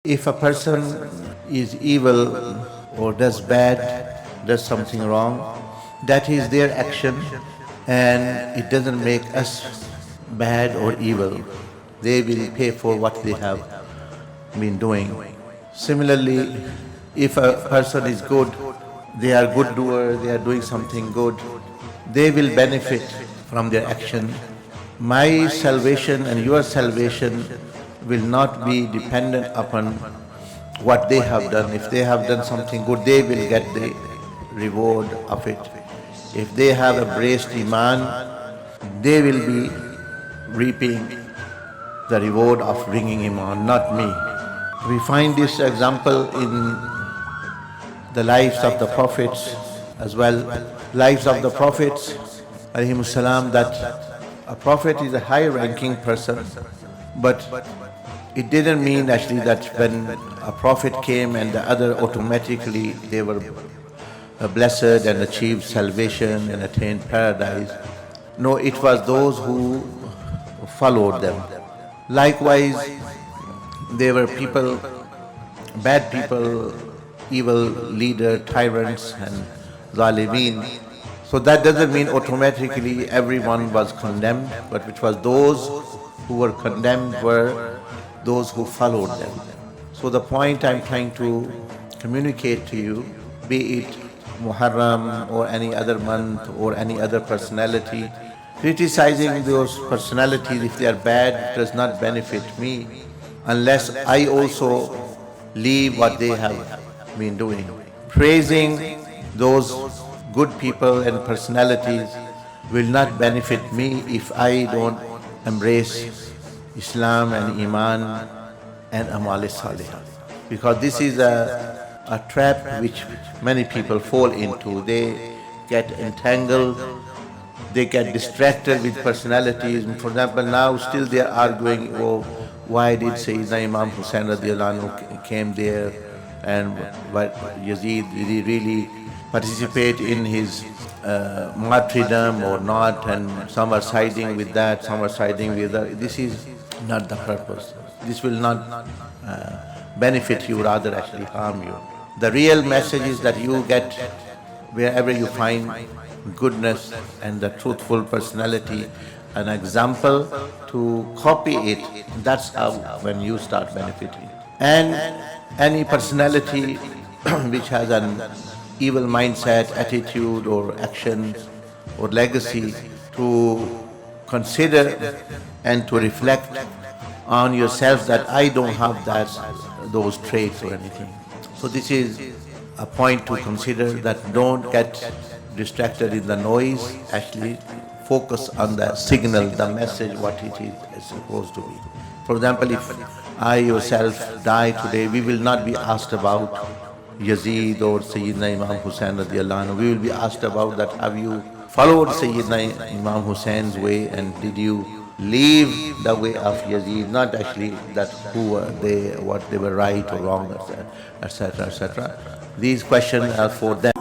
If a person is evil or does bad, does something wrong, that is their action and it doesn't make us bad or evil. They will pay for what they have been doing. Similarly, if a person is good, they are good doer, they are doing something good, they will benefit from their action. My salvation and your salvation will not be dependent upon what they have done. If they have done something good, they will get the reward of it. If they have embraced Iman, they will be reaping the reward of bringing Iman, not me. We find this example in the lives of the prophets as well. Lives of the prophets, alayhimus salam, that a prophet is a high-ranking person, but it didn't mean actually that when a prophet came and the other automatically they were blessed and achieved salvation and attained paradise. No, it was those who followed them. Likewise, there were people, bad people, evil leader, tyrants and zalimeen. So that doesn't mean automatically everyone was condemned, but it was those who were condemned were those who followed them. So the point I'm trying to communicate to you, be it Muharram or any other month or any other personality, criticizing those personalities if they are bad does not benefit me unless I also leave what they have been doing. Praising those good people and personalities will not benefit me if I don't embrace Islam and Iman and Amal Salihah. Because this is a trap which many people fall into. They get entangled, they get distracted with personalities. For example, now still they are arguing, oh, why did Sayyidina Imam Hussain radiallahu anhu came there, and what Yazid, did he really participate in his martyrdom or not? And some are siding with that, some are siding with that. This is not the purpose. This will not benefit you, rather actually harm you. The real message is that you get, wherever you find goodness and the truthful personality, an example to copy it. That's how when you start benefiting. And any personality which has an evil mindset, attitude or actions or legacy, to consider and to reflect on yourself that I don't have those traits or anything. So this is a point to consider, that don't get distracted in the noise, actually focus on the signal, the message, what it is supposed to be. For example, if I yourself die today, we will not be asked about Yazid or Sayyidina Imam Hussain radiallahu anhu. We will be asked about that, have you followed Sayyidina Imam Hussein's way, and did you leave the way of Yazid? Not actually that who were they, what they were right or wrong, etc., etc. These questions are for them.